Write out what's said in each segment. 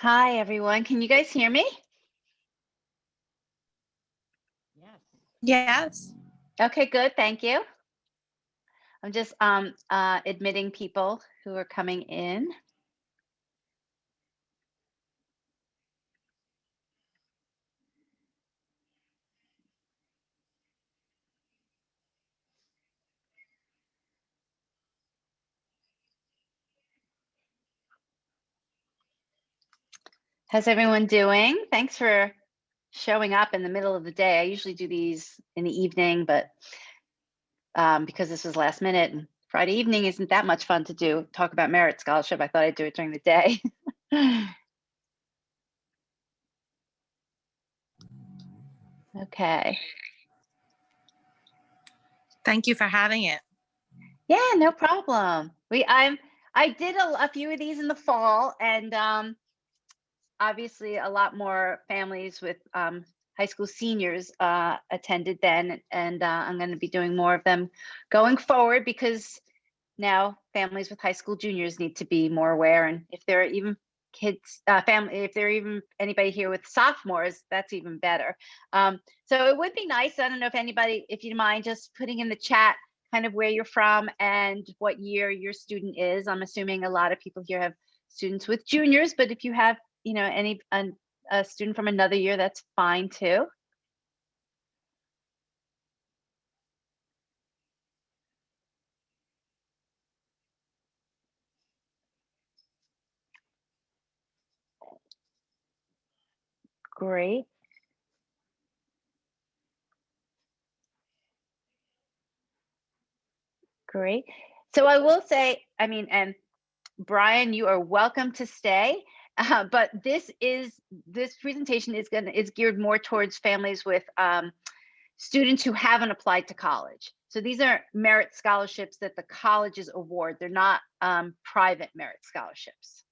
Hi, everyone. Can you guys hear me? Yes. Okay, good. Thank you. I'm just admitting people who are coming in. How's everyone doing? Thanks for showing up in the middle of the day. I usually do these in the evening, but because this was last minute and Friday evening isn't that much fun to do, talk about merit scholarship, I thought I'd do it during the day. Okay. Thank you for having it. Yeah, no problem. I did a few of these in the fall, and obviously a lot more families with high school seniors attended then, and I'm going to be doing more of them going forward because now families with high school juniors need to be more aware, and if there are even kids family, if there are even anybody here with sophomores, that's even better. So it would be nice, I don't know if you mind just putting in the chat kind of where you're from and what year your student is. I'm assuming a lot of people here have students with juniors, but if you have a student from another year, that's fine too. Great. Great. So I will say, I mean, and Brian, you are welcome to stay. But this presentation is geared more towards families with students who haven't applied to college. So these are merit scholarships that the colleges award. They're not private merit scholarships,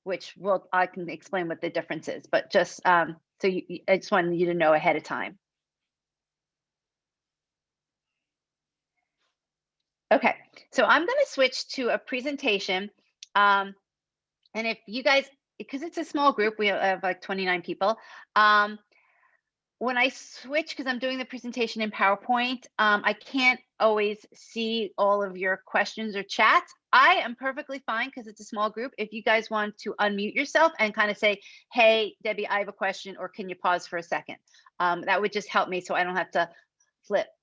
which I can explain what the difference is. But just I just wanted you to know ahead of time. Okay, so I'm going to switch to a presentation. And if you guys, because it's a small group, we have like 29 people. When I switch, because I'm doing the presentation in PowerPoint, I can't always see all of your questions or chats. I am perfectly fine because it's a small group. If you guys want to unmute yourself and kind of say, hey, Debbie, I have a question, or can you pause for a second? That would just help me so I don't have to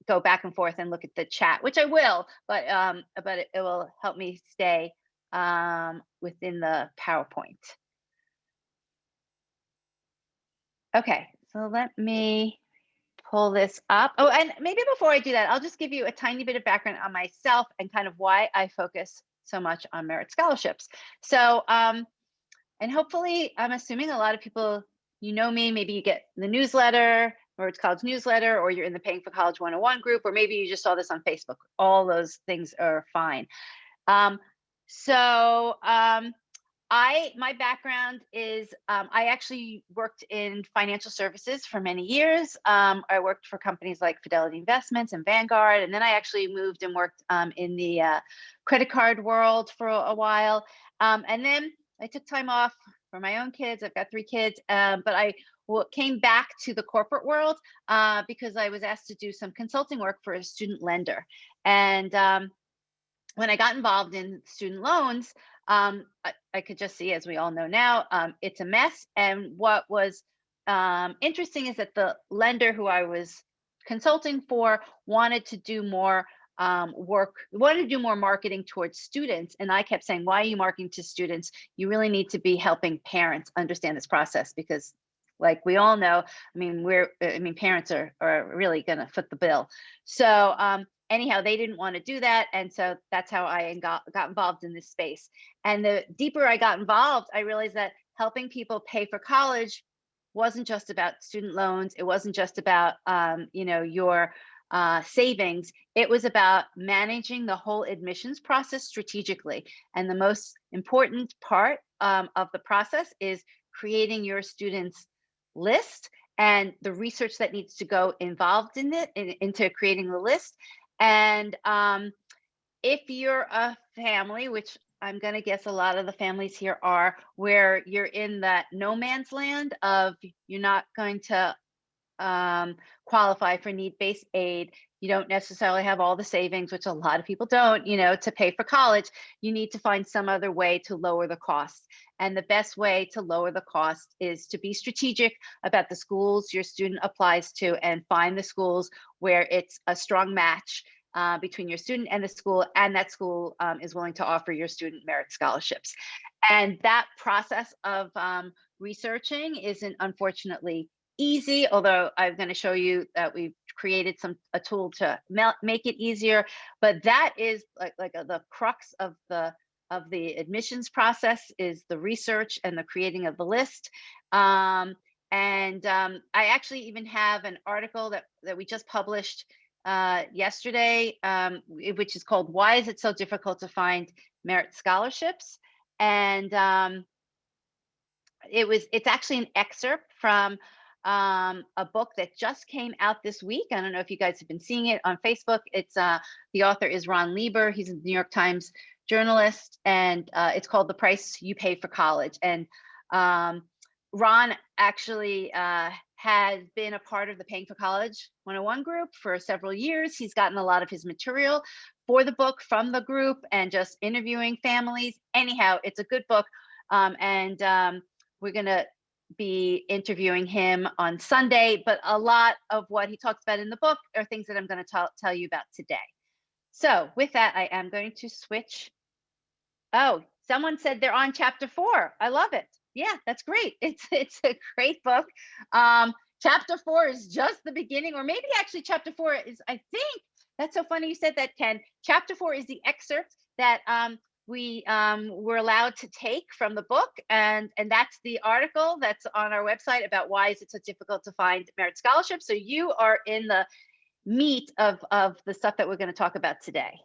go back and forth and look at the chat, which I will, but it will help me stay within the PowerPoint. Okay, so let me pull this up. Oh, and maybe before I do that, I'll just give you a tiny bit of background on myself and kind of why I focus so much on merit scholarships. So, and hopefully, I'm assuming a lot of people, you know me, maybe you get the newsletter, or it's college newsletter, or you're in the Paying for College 101 group, or maybe you just saw this on Facebook. All those things are fine. My background is I actually worked in financial services for many years. I worked for companies like Fidelity Investments and Vanguard, and then I actually moved and worked in the credit card world for a while. And then I took time off for my own kids. I've got 3 kids, but I came back to the corporate world because I was asked to do some consulting work for a student lender. And when I got involved in student loans, I could just see, as we all know now, it's a mess. And what was interesting is that the lender who I was consulting for wanted to do more wanted to do more marketing towards students. And I kept saying, why are you marketing to students? You really need to be helping parents understand this process because, like we all know, parents are really going to foot the bill. So anyhow, they didn't want to do that. And so that's how I got involved in this space. And the deeper I got involved, I realized that helping people pay for college wasn't just about student loans. It wasn't just about, your savings. It was about managing the whole admissions process strategically. And the most important part of the process is creating your students' list and the research that needs to go involved in it, into creating the list. And if you're a family, which I'm going to guess a lot of the families here are where you're in that no man's land of you're not going to qualify for need-based aid. You don't necessarily have all the savings, which a lot of people don't, to pay for college. You need to find some other way to lower the cost. And the best way to lower the cost is to be strategic about the schools your student applies to and find the schools where it's a strong match between your student and the school, and that school is willing to offer your student merit scholarships. And that process of researching isn't unfortunately easy, although I'm going to show you that we've created a tool to make it easier. But that is the crux of the admissions process is the research and the creating of the list. I actually even have an article that we just published yesterday, which is called "Why Is It So Difficult to Find Merit Scholarships?" And it's actually an excerpt from a book that just came out this week. I don't know if you guys have been seeing it on Facebook. It's the author is Ron Lieber. He's a New York Times journalist, and it's called "The Price You Pay for College." And Ron actually has been a part of the Paying for College 101 group for several years. He's gotten a lot of his material for the book from the group and just interviewing families. Anyhow, it's a good book. We're going to be interviewing him on Sunday, but a lot of what he talks about in the book are things that I'm going to tell you about today. So with that, I am going to switch. Oh, someone said they're on chapter 4. I love it. Yeah, that's great. It's a great book. Chapter 4 is just the beginning, or maybe actually chapter 4 is, I think, that's so funny you said that, Ken. Chapter 4 is the excerpt that we were allowed to take from the book, and that's the article that's on our website about why is it so difficult to find merit scholarships. So you are in the meat of the stuff that we're going to talk about today.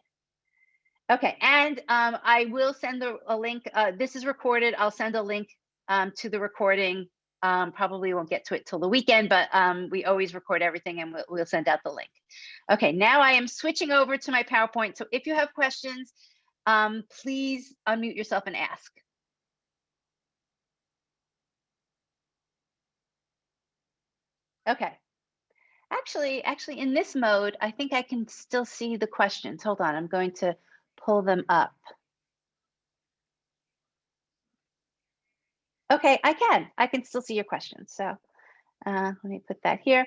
Okay, and I will send a link. This is recorded. I'll send a link to the recording. Probably won't get to it till the weekend, but we always record everything, and we'll send out the link. Okay, now I am switching over to my PowerPoint. So if you have questions, please unmute yourself and ask. Okay. Actually, in this mode, I think I can still see the questions. Hold on, I'm going to pull them up. Okay, I can still see your questions. So let me put that here.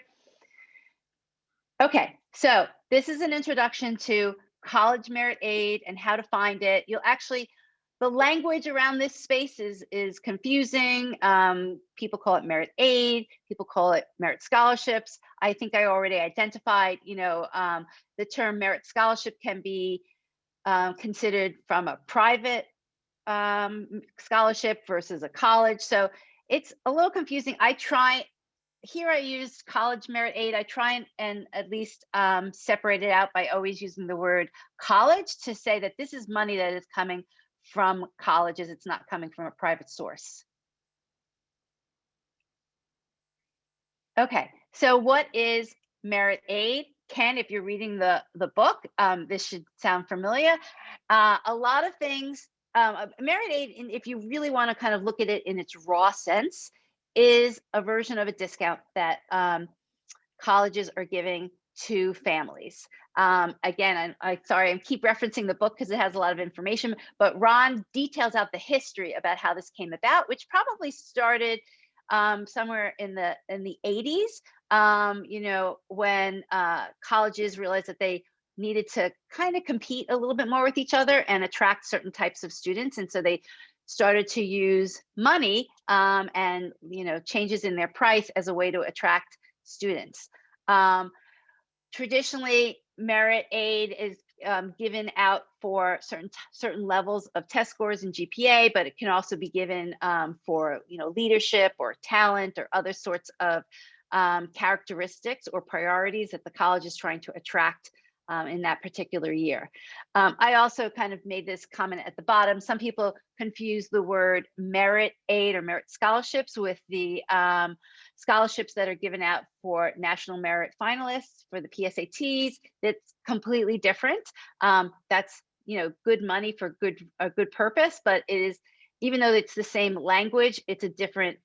Okay, so this is an introduction to college merit aid and how to find it. The language around this space is confusing. People call it merit aid, people call it merit scholarships. I think I already identified, the term merit scholarship can be considered from a private scholarship versus a college. So it's a little confusing. I use college merit aid. I try and at least separate it out by always using the word college to say that this is money that is coming from colleges. It's not coming from a private source. Okay, so what is merit aid? Ken, if you're reading the book, this should sound familiar. A lot of things, merit aid, if you really want to kind of look at it in its raw sense, is a version of a discount that colleges are giving to families. Again, I'm sorry, I keep referencing the book because it has a lot of information, but Ron details out the history about how this came about, which probably started somewhere in the 80s, when colleges realized that they needed to kind of compete a little bit more with each other and attract certain types of students. And so they started to use money and changes in their price as a way to attract students. Traditionally, merit aid is given out for certain levels of test scores and GPA, but it can also be given for leadership or talent or other sorts of characteristics or priorities that the college is trying to attract in that particular year. I also kind of made this comment at the bottom. Some people confuse the word merit aid or merit scholarships with the scholarships that are given out for national merit finalists for the PSATs. That's completely different. That's good money for a good purpose, but it is, even though it's the same language, it's a different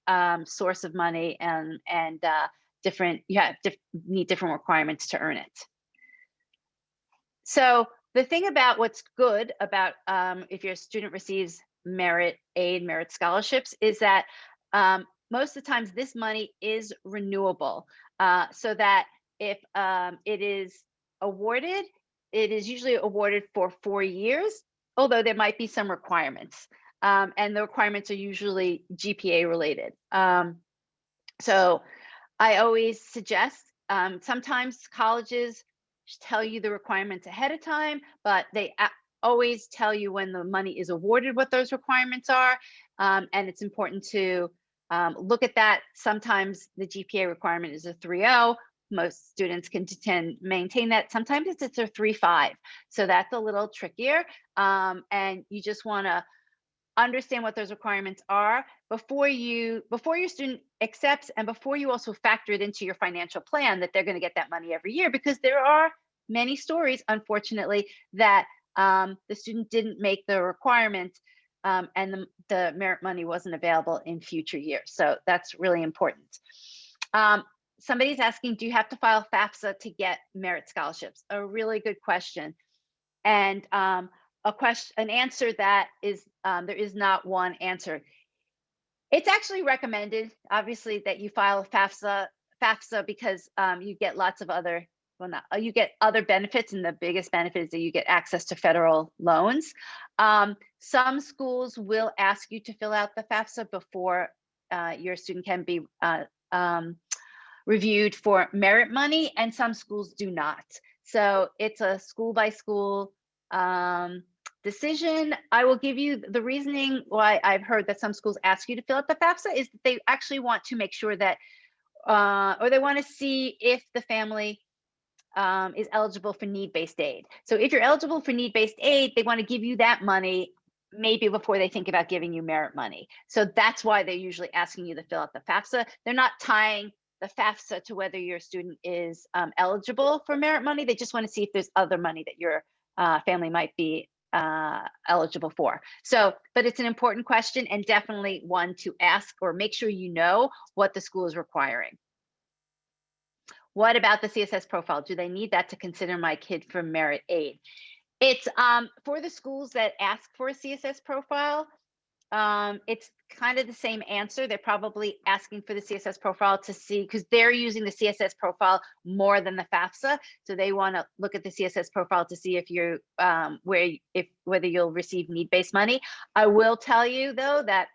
source of money, and different, need different requirements to earn it. So the thing about what's good about if your student receives merit aid, merit scholarships, is that most of the times this money is renewable, so that if it is awarded, it is usually awarded for 4 years, although there might be some requirements. And the requirements are usually GPA related. So I always suggest, sometimes colleges tell you the requirements ahead of time, but they always tell you when the money is awarded what those requirements are. And it's important to look at that. Sometimes the GPA requirement is a 3.0. Most students can maintain that. Sometimes it's a 3.5. So that's a little trickier. And you just want to understand what those requirements are before your student accepts, and before you also factor it into your financial plan that they're going to get that money every year, because there are many stories, unfortunately, that the student didn't make the requirement, and the merit money wasn't available in future years. So that's really important. Somebody's asking, do you have to file FAFSA to get merit scholarships? A really good question. And an answer that is, there is not one answer. It's actually recommended, obviously, that you file FAFSA because you get lots of other, you get other benefits, and the biggest benefit is that you get access to federal loans. Some schools will ask you to fill out the FAFSA before your student can be reviewed for merit money, and some schools do not. So it's a school by school decision. I will give you the reasoning why I've heard that some schools ask you to fill out the FAFSA is that they actually want to make sure that, or they want to see if the family is eligible for need-based aid. So if you're eligible for need-based aid, they want to give you that money maybe before they think about giving you merit money. So that's why they're usually asking you to fill out the FAFSA. They're not tying the FAFSA to whether your student is eligible for merit money. They just want to see if there's other money that your family might be eligible for. So, but it's an important question, and definitely one to ask, or make sure you know what the school is requiring. What about the CSS profile? Do they need that to consider my kid for merit aid? It's for the schools that ask for a CSS profile, it's kind of the same answer. They're probably asking for the CSS profile to see, because they're using the CSS profile more than the FAFSA. So they want to look at the CSS profile to see if you're whether you'll receive need-based money. I will tell you though that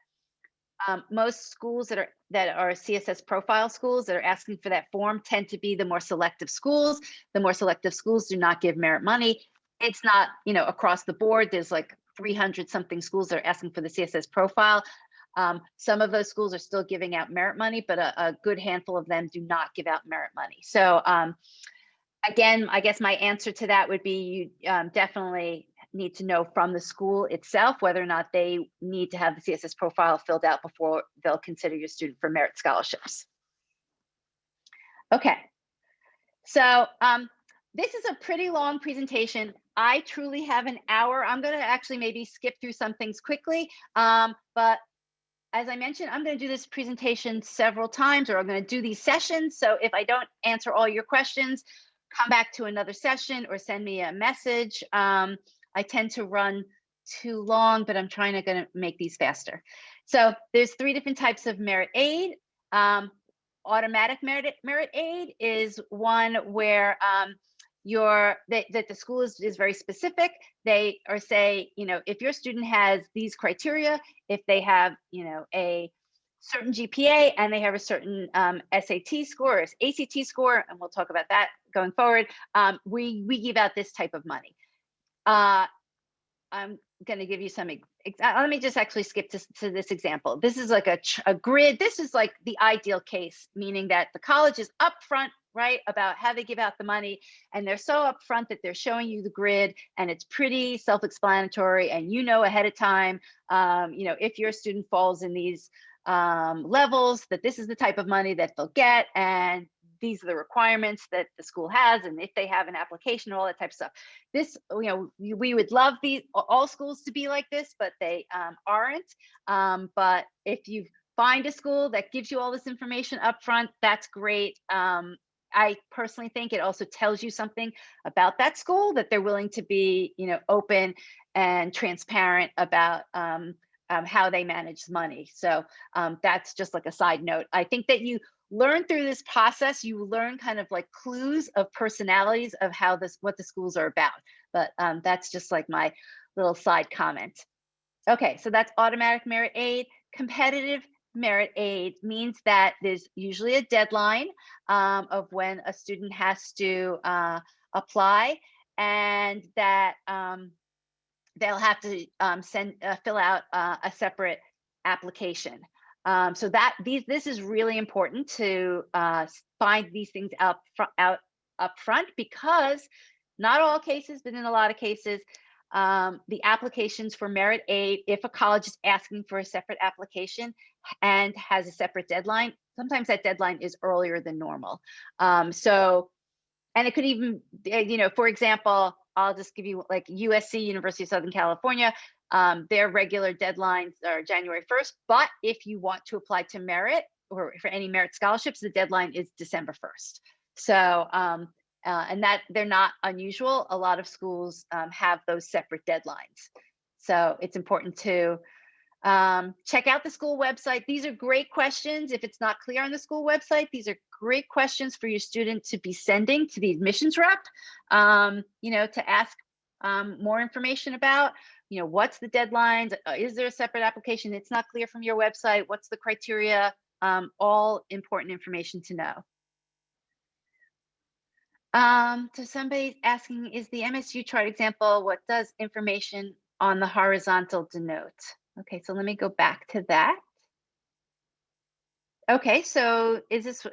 most schools that are CSS profile schools that are asking for that form tend to be the more selective schools. The more selective schools do not give merit money. It's not, across the board. There's like 300 something schools that are asking for the CSS profile. Some of those schools are still giving out merit money, but a good handful of them do not give out merit money. So again, I guess my answer to that would be you definitely need to know from the school itself whether or not they need to have the CSS profile filled out before they'll consider your student for merit scholarships. Okay, so this is a pretty long presentation. I truly have an hour. I'm going to actually maybe skip through some things quickly, but as I mentioned, I'm going to do this presentation several times, or I'm going to do these sessions. So if I don't answer all your questions, come back to another session or send me a message. I tend to run too long, but I'm trying to make these faster. So there's 3 different types of merit aid. Automatic merit aid is one where that the school is very specific. They are say, if your student has these criteria, if they have, a certain GPA and they have a certain SAT score or ACT score, and we'll talk about that going forward, we give out this type of money. I'm going to give you some, let me just actually skip to this example. This is like a grid. This is like the ideal case, meaning that the college is upfront, right, about how they give out the money. And they're so upfront that they're showing you the grid, and it's pretty self-explanatory. And ahead of time, if your student falls in these levels, that this is the type of money that they'll get. And these are the requirements that the school has, and if they have an application, all that type of stuff. This, we would love all schools to be like this, but they aren't. But if you find a school that gives you all this information up front, that's great. I personally think it also tells you something about that school, that they're willing to be, open and transparent about how they manage money. So that's just like a side note. I think that you learn through this process, you learn kind of like clues of personalities of what the schools are about. But that's just like my little side comment. Okay, so that's automatic merit aid. Competitive merit aid means that there's usually a deadline of when a student has to apply, and that they'll have to fill out a separate application. So this is really important to find these things out up front, because not all cases, but in a lot of cases, the applications for merit aid, if a college is asking for a separate application and has a separate deadline, sometimes that deadline is earlier than normal. And it could even, for example, I'll just give you like USC, University of Southern California, their regular deadlines are January 1st, but if you want to apply to merit or for any merit scholarships, the deadline is December 1st. So, and that they're not unusual. A lot of schools have those separate deadlines. So it's important to check out the school website. These are great questions. If it's not clear on the school website, these are great questions for your student to be sending to the admissions rep, to ask more information about, what's the deadlines? Is there a separate application? It's not clear from your website. What's the criteria? All important information to know. So somebody's asking, is the MSU chart example, what does information on the horizontal denote? Okay, so let me go back to that. Okay, so this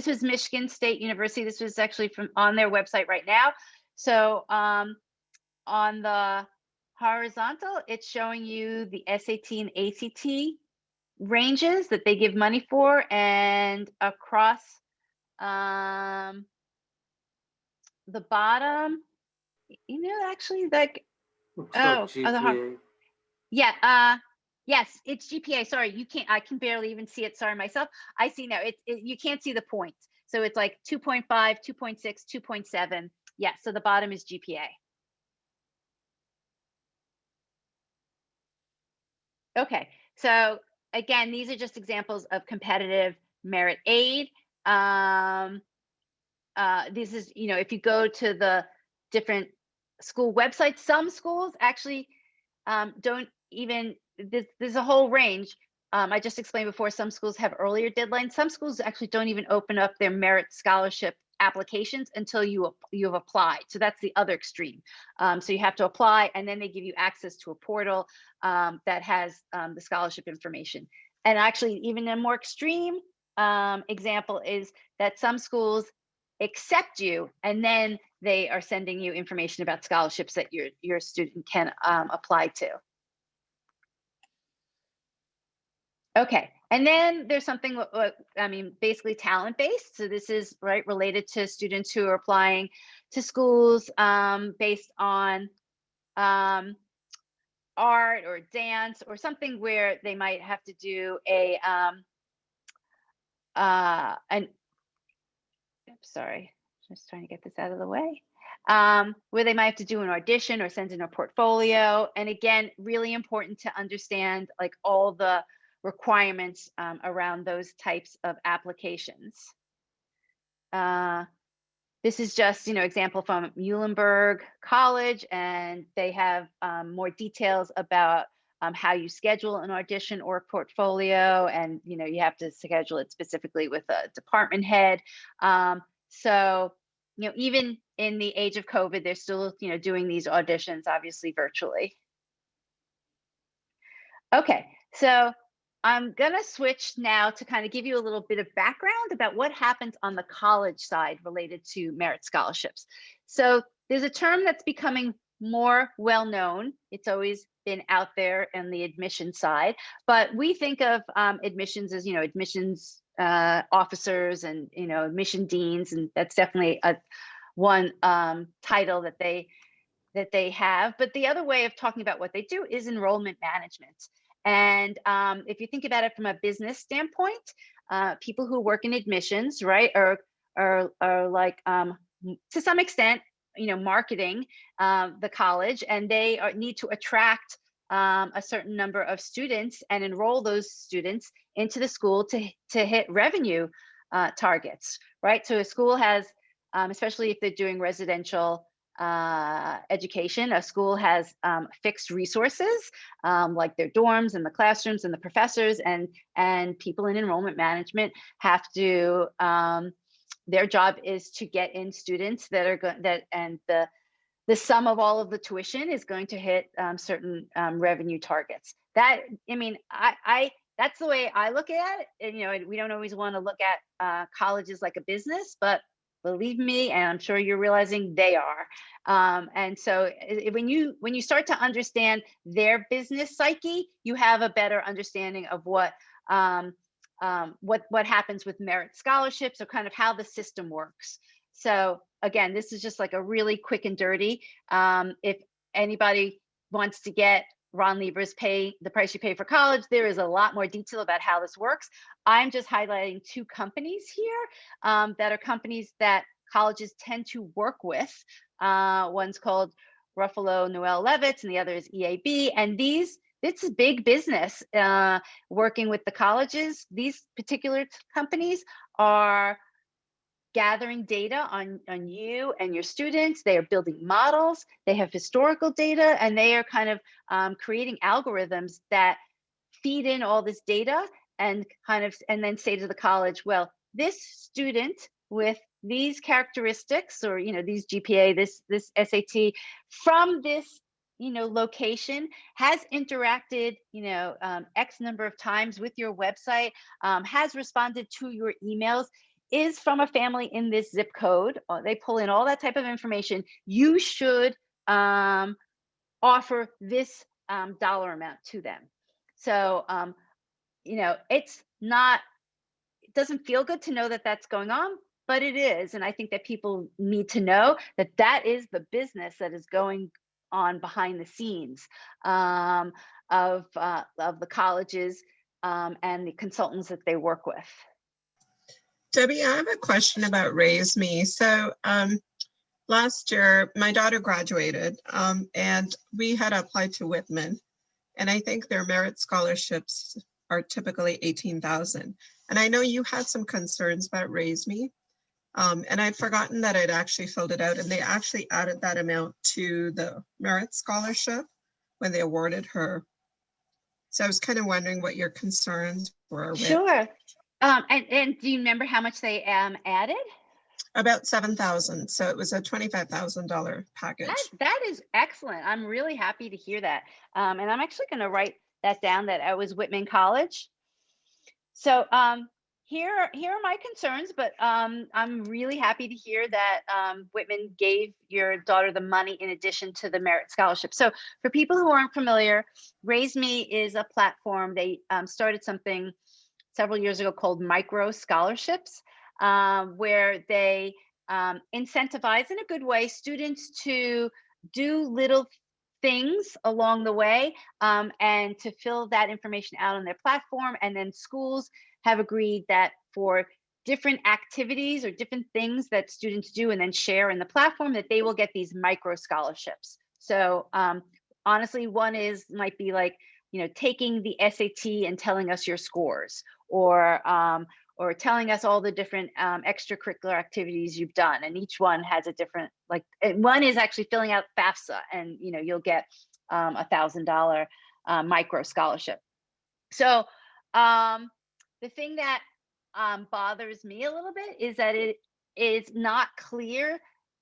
was Michigan State University. This was actually from on their website right now. So on the horizontal, it's showing you the SAT and ACT ranges that they give money for, and across the bottom, actually, like, Looks like GPA. Yeah, yes, it's GPA. Sorry, I can barely even see it. Sorry, myself. I see now. You can't see the points. So it's like 2.5, 2.6, 2.7. Yeah, so the bottom is GPA. Okay, so again, these are just examples of competitive merit aid. This is, if you go to the different school websites, some schools actually don't even, there's a whole range. I just explained before, some schools have earlier deadlines. Some schools actually don't even open up their merit scholarship applications until you've applied. So that's the other extreme. So you have to apply, and then they give you access to a portal that has the scholarship information. And actually, even a more extreme example is that some schools accept you, and then they are sending you information about scholarships that your student can apply to. Okay, and then there's something, basically talent-based. So this is related to students who are applying to schools based on art or dance or something where they might have to do sorry, just trying to get this out of the way. Where they might have to do an audition or send in a portfolio. And again, really important to understand like all the requirements around those types of applications. This is just, example from Muhlenberg College, and they have more details about how you schedule an audition or a portfolio, and you have to schedule it specifically with a department head. So even in the age of COVID, they're still doing these auditions, obviously virtually. Okay, so I'm gonna switch now to kind of give you a little bit of background about what happens on the college side related to merit scholarships. So there's a term that's becoming more well-known. It's always been out there on the admission side, but we think of admissions as, admissions officers and, admission deans, and that's definitely one title that they have. But the other way of talking about what they do is enrollment management. And if you think about it from a business standpoint, people who work in admissions, right, are like, to some extent, marketing the college, and they need to attract a certain number of students and enroll those students into the school to hit revenue targets, right? So a school has, especially if they're doing residential education, a school has fixed resources, like their dorms and the classrooms and the professors, and people in enrollment management have to, their job is to get in students that are going, and the sum of all of the tuition is going to hit certain revenue targets. That, I mean, I that's the way I look at it. And, we don't always want to look at colleges like a business, but believe me, and I'm sure you're realizing they are. And so when you start to understand their business psyche, you have a better understanding of what happens with merit scholarships, or kind of how the system works. So again, this is just like a really quick and dirty. If anybody wants to get Ron Lieber's The Price You Pay for College, there is a lot more detail about how this works. I'm just highlighting two companies here that are companies that colleges tend to work with. One's called Ruffalo Noel Levitz, and the other is EAB. And it's a big business working with the colleges. These particular companies are gathering data on you and your students. They are building models, they have historical data, and they are kind of creating algorithms that feed in all this data and then say to the college, well, this student with these characteristics, or these GPA, this SAT, from this location, has interacted X number of times with your website, has responded to your emails, is from a family in this zip code. They pull in all that type of information. You should offer this dollar amount to them. So it doesn't feel good to know that that's going on, but it is. And I think that people need to know that that is the business that is going on behind the scenes of the colleges and the consultants that they work with. Debbie, I have a question about Raise Me. So last year, my daughter graduated and we had applied to Whitman. And I think their merit scholarships are typically $18,000. And I know you had some concerns about Raise Me. And I'd forgotten that I'd actually filled it out, and they actually added that amount to the merit scholarship when they awarded her. So I was kind of wondering what your concerns were. Sure. And do you remember how much they added? About $7,000. So it was a $25,000 package. That is excellent. I'm really happy to hear that. And I'm actually going to write that down, that I was Whitman College. So here are my concerns, but I'm really happy to hear that Whitman gave your daughter the money in addition to the merit scholarship. So for people who aren't familiar, Raise Me is a platform. They started something several years ago called micro scholarships, where they incentivize, in a good way, students to do little things along the way and to fill that information out on their platform. And then schools have agreed that for different activities or different things that students do and then share in the platform, that they will get these micro scholarships. So honestly, one might be like, taking the SAT and telling us your scores, or telling us all the different extracurricular activities you've done. And each one has a different, one is actually filling out Fafsa, and you'll get $1,000 micro scholarship. So the thing that bothers me a little bit is that it is not clear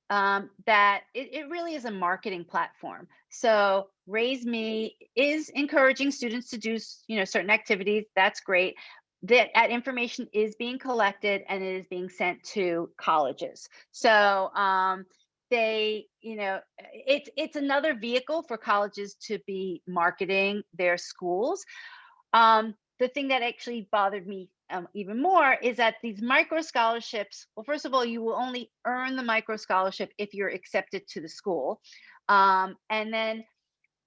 that it really is a marketing platform. So Raise Me is encouraging students to do certain activities. That's great. That information is being collected and it is being sent to colleges. So they, it's another vehicle for colleges to be marketing their schools. The thing that actually bothered me even more is that these micro scholarships, well, first of all, you will only earn the micro scholarship if you're accepted to the school. And then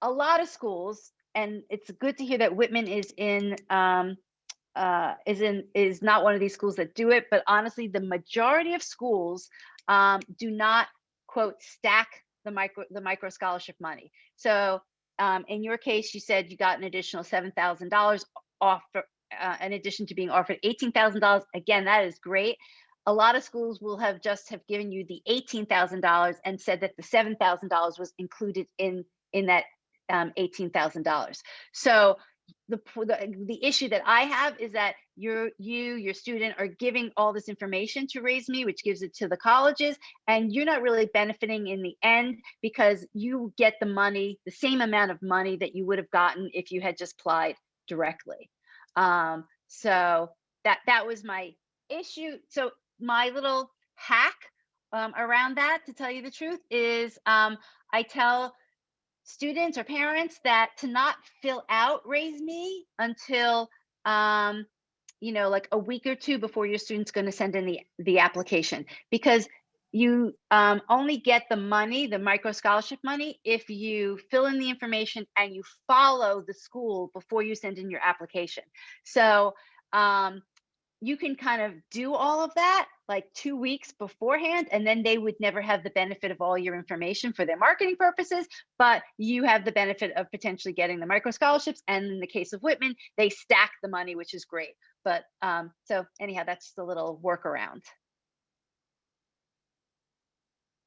a lot of schools, and it's good to hear that Whitman is not one of these schools that do it, but honestly, the majority of schools do not, quote, stack the micro scholarship money. So in your case, you said you got an additional $7,000 offer, in addition to being offered $18,000. Again, that is great. A lot of schools will have given you the $18,000 and said that the $7,000 was included in that $18,000. So the issue that I have is that your student are giving all this information to Raise Me, which gives it to the colleges, and you're not really benefiting in the end because you get the money, the same amount of money that you would have gotten if you had just applied directly. So that was my issue. So my little hack around that, to tell you the truth, is I tell students or parents that to not fill out Raise Me until like a week or two before your student's going to send in the application, because you only get the money, the micro scholarship money, if you fill in the information and you follow the school before you send in your application. So you can kind of do all of that like 2 weeks beforehand, and then they would never have the benefit of all your information for their marketing purposes, but you have the benefit of potentially getting the micro scholarships. And in the case of Whitman, they stack the money, which is great. But so anyhow, that's just a little workaround.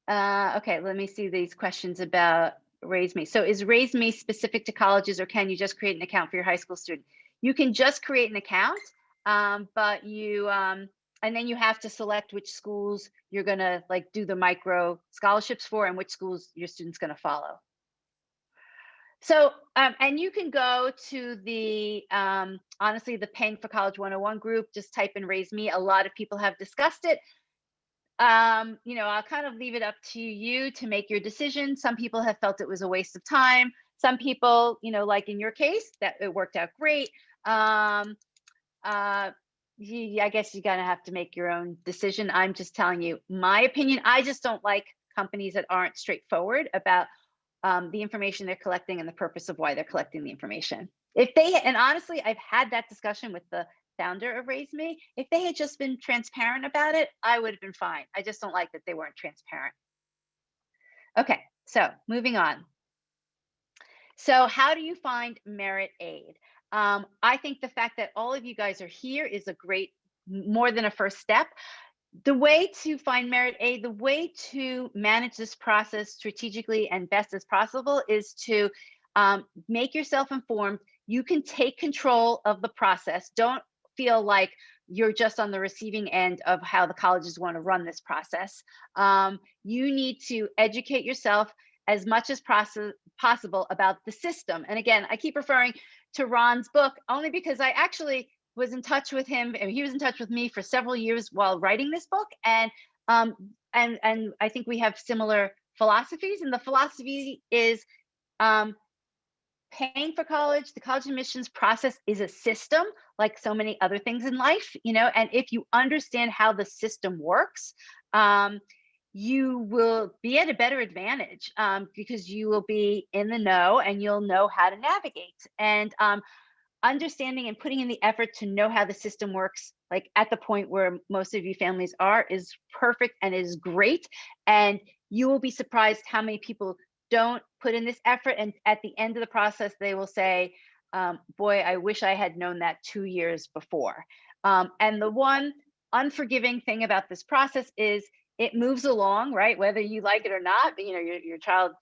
Okay, let me see these questions about Raise Me. So is Raise Me specific to colleges, or can you just create an account for your high school student? You can just create an account, but you and then you have to select which schools you're gonna like do the micro scholarships for and which schools your student's gonna follow. So, and you can go to the, honestly, the Paying for College 101 group, just type in Raise Me. A lot of people have discussed it. I'll kind of leave it up to you to make your decision. Some people have felt it was a waste of time. Some people, like in your case, that it worked out great. I guess you're gonna have to make your own decision. I'm just telling you my opinion. I just don't like companies that aren't straightforward about the information they're collecting and the purpose of why they're collecting the information. And honestly, I've had that discussion with the founder of Raise Me. If they had just been transparent about it, I would have been fine. I just don't like that they weren't transparent. Okay, so moving on. So how do you find merit aid? I think the fact that all of you guys are here is a great, more than a first step. The way to find merit aid, the way to manage this process strategically and best as possible is to make yourself informed. You can take control of the process. Don't feel like you're just on the receiving end of how the colleges want to run this process. You need to educate yourself as much as possible about the system. And again, I keep referring to Ron's book only because I actually was in touch with him, and he was in touch with me for several years while writing this book. And I think we have similar philosophies. And the philosophy is paying for college, the college admissions process is a system, like so many other things in life, and if you understand how the system works, you will be at a better advantage because you will be in the know and you'll know how to navigate. And understanding and putting in the effort to know how the system works, like at the point where most of you families are, is perfect and is great. And you will be surprised how many people don't put in this effort. And at the end of the process, they will say, boy, I wish I had known that 2 years before. And the one unforgiving thing about this process is it moves along, right? Whether you like it or not, but your child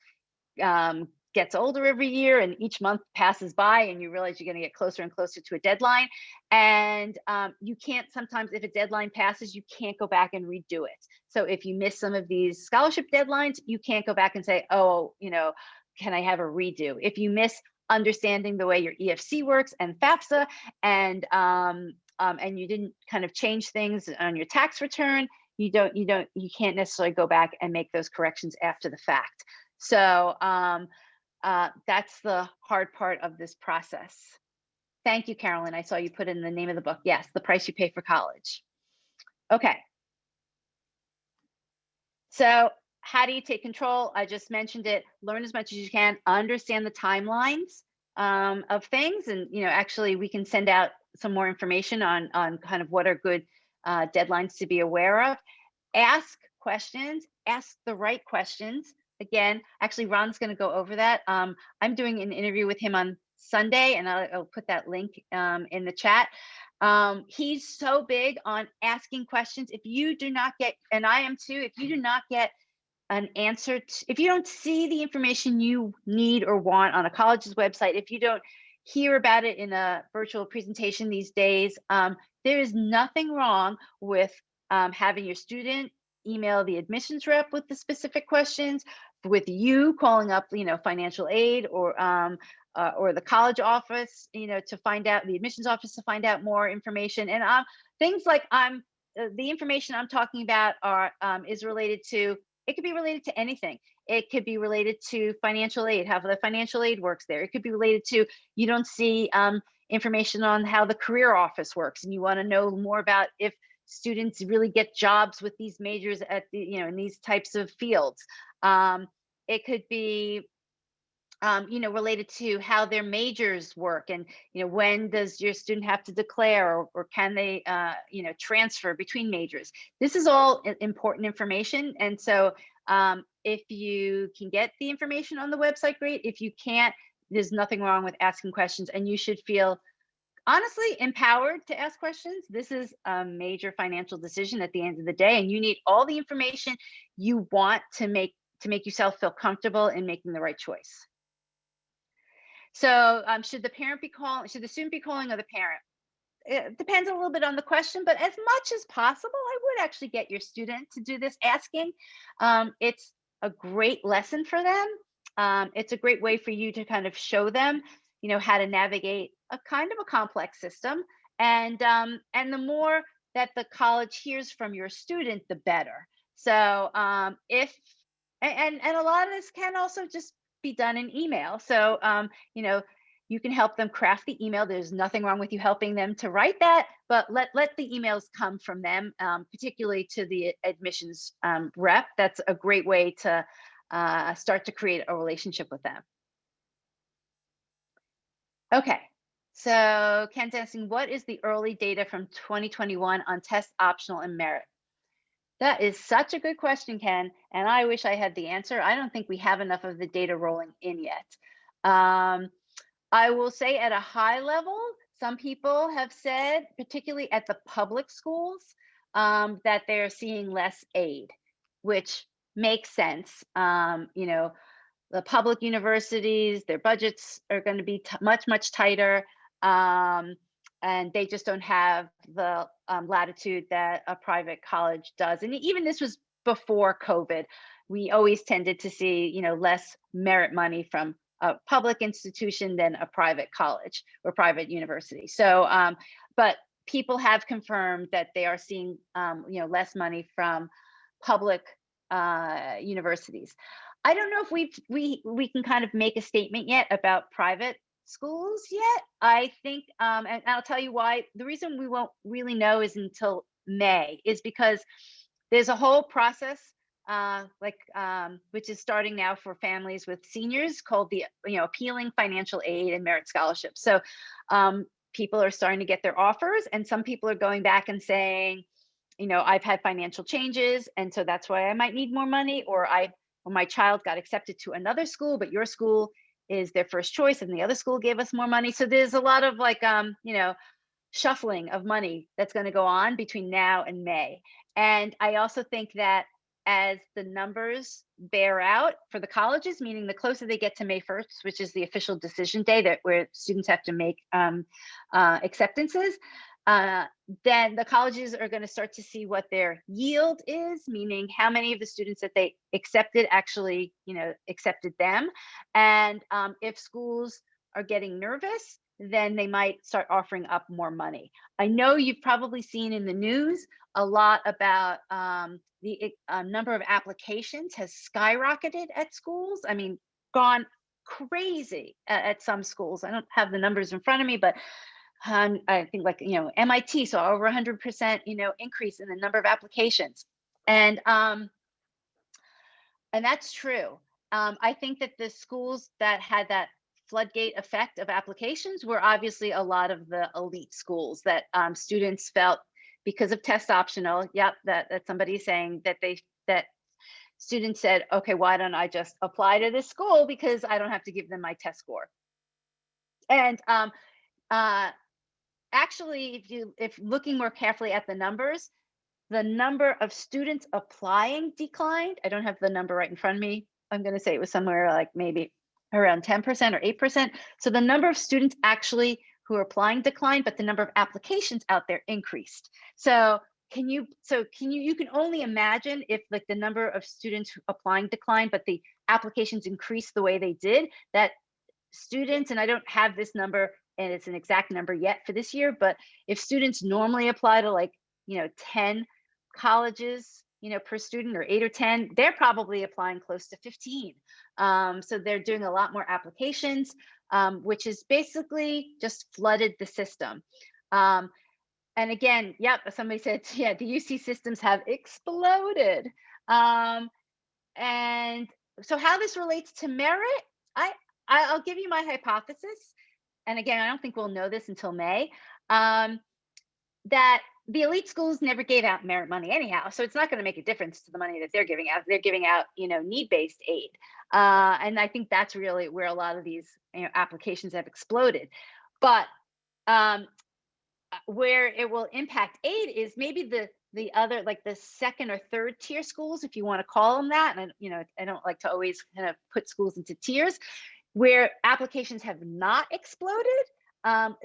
gets older every year, and each month passes by and you realize you're going to get closer and closer to a deadline. And you can't, sometimes if a deadline passes, you can't go back and redo it. So if you miss some of these scholarship deadlines, you can't go back and say, oh, can I have a redo? If you miss understanding the way your EFC works and Fafsa, and you didn't kind of change things on your tax return, you can't necessarily go back and make those corrections after the fact. So that's the hard part of this process. Thank you, Carolyn. I saw you put in the name of the book. Yes, The Price You Pay for College. Okay. So how do you take control? I just mentioned it. Learn as much as you can. Understand the timelines of things, and actually, we can send out some more information on kind of what are good deadlines to be aware of. Ask questions. Ask the right questions. Again, actually, Ron's going to go over that. I'm doing an interview with him on Sunday, and I'll put that link in the chat. He's so big on asking questions. If you do not get, and I am too, if you do not get an answer, if you don't see the information you need or want on a college's website, if you don't hear about it in a virtual presentation these days, there is nothing wrong with having your student email the admissions rep with the specific questions, with you calling up, financial aid or the college office, to find out, the admissions office, to find out more information. And things like the information I'm talking about is related to, it could be related to anything. It could be related to financial aid, how the financial aid works there. It could be related to, you don't see information on how the career office works, and you want to know more about if students really get jobs with these majors at the, in these types of fields. It could be, related to how their majors work, and when does your student have to declare, or can they transfer between majors. This is all important information, and so if you can get the information on the website, great. If you can't, there's nothing wrong with asking questions, and you should feel honestly empowered to ask questions. This is a major financial decision at the end of the day, and you need all the information you want to make yourself feel comfortable in making the right choice. So should the student be calling, or the parent? It depends a little bit on the question, but as much as possible, I would actually get your student to do this asking. It's a great lesson for them. It's a great way for you to kind of show them, how to navigate a kind of a complex system. And the more that the college hears from your student, the better. So if a lot of this can also just be done in email. So, you can help them craft the email. There's nothing wrong with you helping them to write that, but let the emails come from them, particularly to the admissions rep. That's a great way to start to create a relationship with them. Okay, so Ken's asking, what is the early data from 2021 on test, optional, and merit? That is such a good question, Ken, and I wish I had the answer. I don't think we have enough of the data rolling in yet. I will say at a high level, some people have said, particularly at the public schools, that they're seeing less aid, which makes sense. The public universities, their budgets are going to be much tighter. And they just don't have the latitude that a private college does. And even this was before COVID. We always tended to see, less merit money from a public institution than a private college or private university. So, but people have confirmed that they are seeing, less money from public universities. I don't know if we can kind of make a statement yet about private schools yet. I think, and I'll tell you why. The reason we won't really know is until May, is because there's a whole process, which is starting now for families with seniors, called the appealing financial aid and merit scholarships. So people are starting to get their offers, and some people are going back and saying, I've had financial changes, and so that's why I might need more money, or my child got accepted to another school, but your school is their first choice and the other school gave us more money. So there's a lot of shuffling of money that's going to go on between now and May. And I also think that as the numbers bear out for the colleges, meaning the closer they get to May 1st, which is the official decision day where students have to make acceptances, then the colleges are going to start to see what their yield is, meaning how many of the students that they accepted actually, accepted them. And if schools are getting nervous, then they might start offering up more money. I know you've probably seen in the news a lot about the number of applications has skyrocketed at schools. I mean, gone crazy at some schools. I don't have the numbers in front of me, but I think like, MIT saw over 100%, increase in the number of applications. And that's true. I think that the schools that had that floodgate effect of applications were obviously a lot of the elite schools that students felt because of test optional. Yep, that somebody's saying that students said, okay, why don't I just apply to this school because I don't have to give them my test score. And actually, if looking more carefully at the numbers, the number of students applying declined. I don't have the number right in front of me. I'm going to say it was somewhere like maybe around 10% or 8%. So the number of students actually who are applying declined, but the number of applications out there increased. So you can only imagine if like the number of students applying declined, but the applications increased the way they did, that students, and I don't have this number and it's an exact number yet for this year, but if students normally apply to like, 10 colleges, per student, or 8 or 10, they're probably applying close to 15. So they're doing a lot more applications, which is basically just flooded the system. And again, yep, somebody said, yeah, the UC systems have exploded. And so how this relates to merit, I'll give you my hypothesis. And again, I don't think we'll know this until May, that the elite schools never gave out merit money anyhow. So it's not going to make a difference to the money that they're giving out. They're giving out, need-based aid. And I think that's really where a lot of these applications have exploded. But where it will impact aid is maybe the other, like the second or third tier schools, if you want to call them that. And I don't like to always kind of put schools into tiers, where applications have not exploded.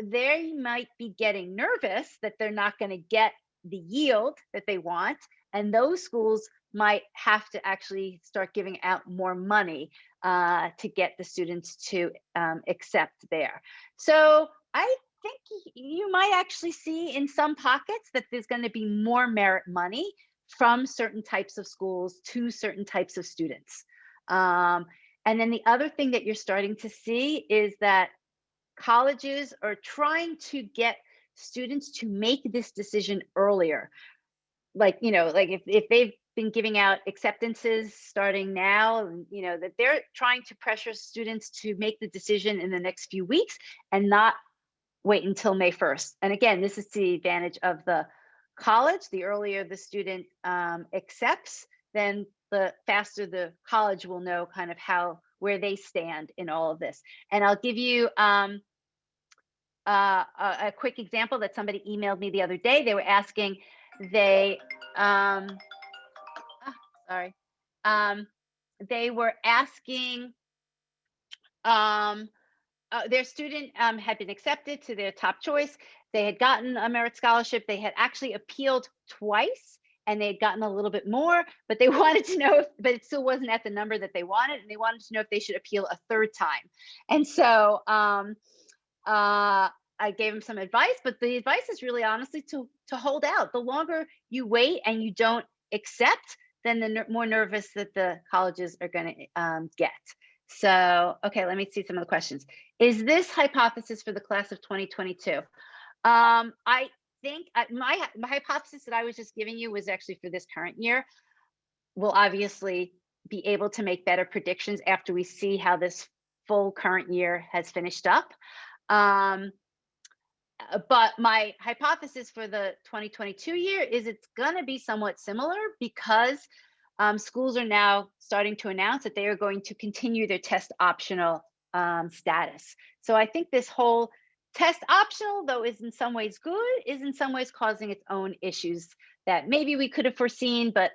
They might be getting nervous that they're not going to get the yield that they want, and those schools might have to actually start giving out more money to get the students to accept there. So I think you might actually see in some pockets that there's going to be more merit money from certain types of schools to certain types of students. And then the other thing that you're starting to see is that colleges are trying to get students to make this decision earlier. Like, if they've been giving out acceptances starting now, that they're trying to pressure students to make the decision in the next few weeks and not wait until May 1st. And again, this is to the advantage of the college. The earlier the student accepts, then the faster the college will know kind of where they stand in all of this. And I'll give you a quick example that somebody emailed me the other day. They were asking, they were asking, their student had been accepted to their top choice. They had gotten a merit scholarship. They had actually appealed twice, and they had gotten a little bit more, but they wanted to know but it still wasn't at the number that they wanted, and they wanted to know if they should appeal a third time. And so I gave them some advice, but the advice is really honestly to hold out. The longer you wait and you don't accept, then the more nervous that the colleges are going to get. So, okay, let me see some of the questions. Is this hypothesis for the class of 2022? I think my hypothesis that I was just giving you was actually for this current year. We'll obviously be able to make better predictions after we see how this full current year has finished up. But my hypothesis for the 2022 year is it's going to be somewhat similar, because schools are now starting to announce that they are going to continue their test optional status. So I think this whole test optional, though, is in some ways good, is in some ways causing its own issues that maybe we could have foreseen, but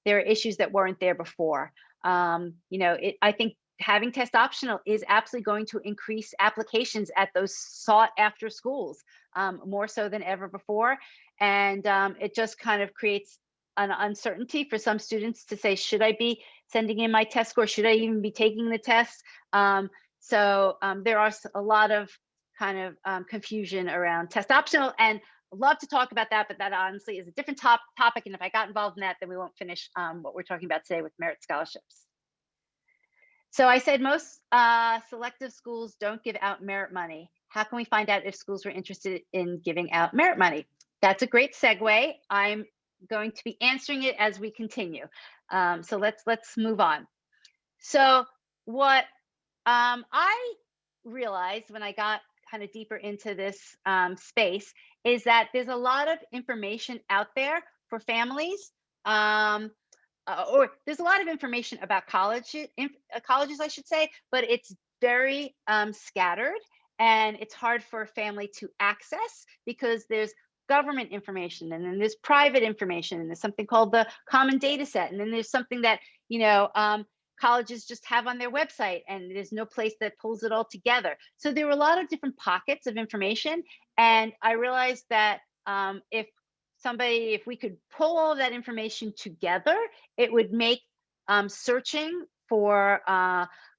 there are issues that weren't there before. I think having test optional is absolutely going to increase applications at those sought after schools, more so than ever before. And it just kind of creates an uncertainty for some students to say, should I be sending in my test score? Should I even be taking the test? So there are a lot of kind of confusion around test optional, and I'd love to talk about that, but that honestly is a different topic. And if I got involved in that, then we won't finish what we're talking about today with merit scholarships. So I said most selective schools don't give out merit money. How can we find out if schools were interested in giving out merit money? That's a great segue. I'm going to be answering it as we continue. So let's move on. So what I realized when I got kind of deeper into this space is that there's a lot of information out there for families, or there's a lot of information about colleges, I should say, but it's very scattered, and it's hard for a family to access because there's government information, and then there's private information, and there's something called the common data set, and then there's something that colleges just have on their website, and there's no place that pulls it all together. So there were a lot of different pockets of information, and I realized that if we could pull all of that information together, it would make searching for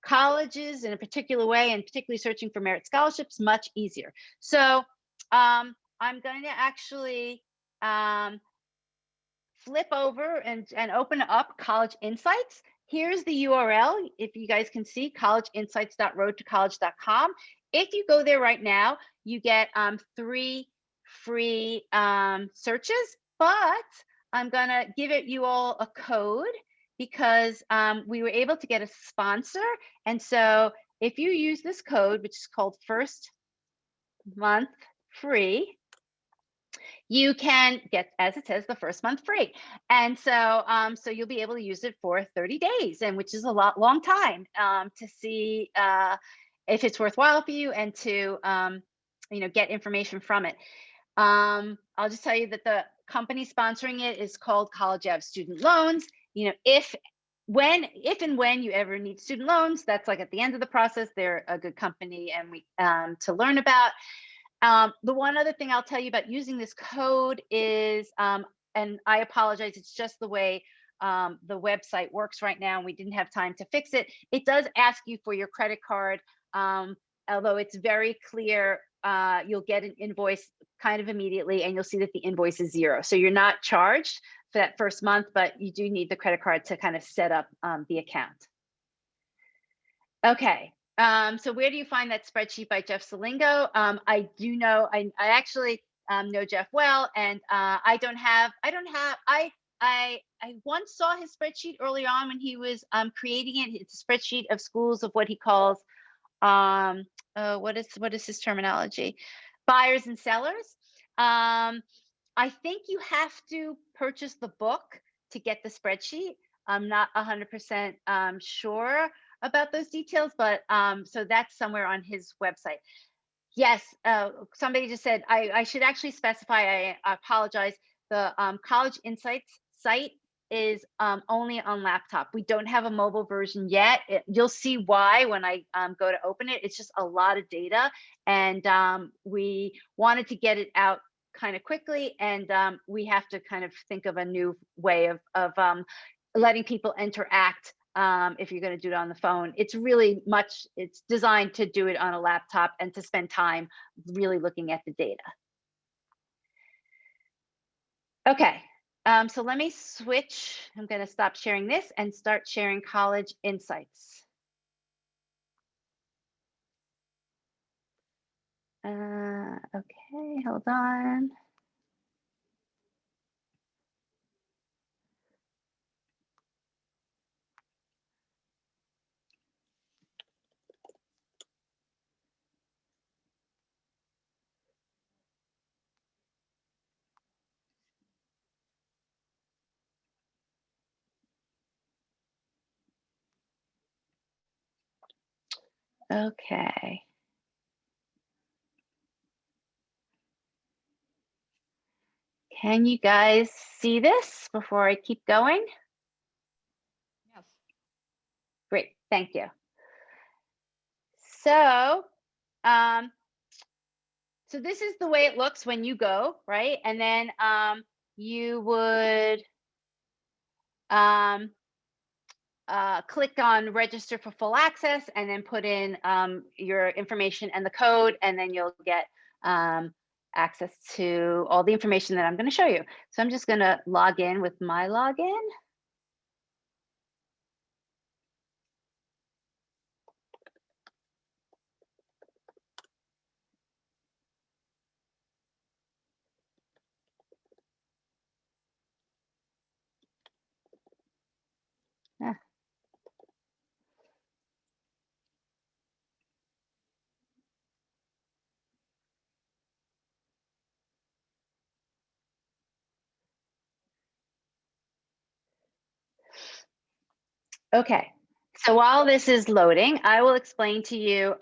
colleges in a particular way, and particularly searching for merit scholarships, much easier. So I'm going to actually flip over and open up College Insights. Here's the URL, if you guys can see, collegeinsights.roadtocollege.com. If you go there right now, you get 3 free searches, but I'm gonna give you all a code because we were able to get a sponsor. And so if you use this code, which is called first month free, you can get, as it says, the first month free. And so so you'll be able to use it for 30 days, and which is a long time to see if it's worthwhile for you, and to get information from it. I'll just tell you that the company sponsoring it is called College Ave Student Loans. If and when you ever need student loans, that's like at the end of the process, they're a good company and we to learn about. The one other thing I'll tell you about using this code is, and I apologize, it's just the way the website works right now, and we didn't have time to fix it. It does ask you for your credit card, although it's very clear. You'll get an invoice kind of immediately, and you'll see that the invoice is 0. So you're not charged for that first month, but you do need the credit card to kind of set up the account. Okay. So where do you find that spreadsheet by Jeff Salingo? I do know, I actually know Jeff well, and I once saw his spreadsheet early on when he was creating it. It's a spreadsheet of schools of what he calls, what is his terminology? Buyers and sellers. I think you have to purchase the book to get the spreadsheet. I'm not 100% sure about those details, but so that's somewhere on his website. Yes, somebody just said, I should actually specify, I apologize. The College Insights site is only on laptop. We don't have a mobile version yet. You'll see why when I go to open it. It's just a lot of data, and we wanted to get it out kind of quickly, and we have to kind of think of a new way of letting people interact. If you're going to do it on the phone, it's designed to do it on a laptop and to spend time really looking at the data. Okay, so let me switch. I'm going to stop sharing this and start sharing College Insights. Okay, hold on. Okay. Can you guys see this before I keep going? Yes. Great, thank you. So, so this is the way it looks when you go, right? And then you would click on register for full access and then put in your information and the code, and then you'll get access to all the information that I'm going to show you. So I'm just going to log in with my login. Ah. Okay, so while this is loading, I will explain to you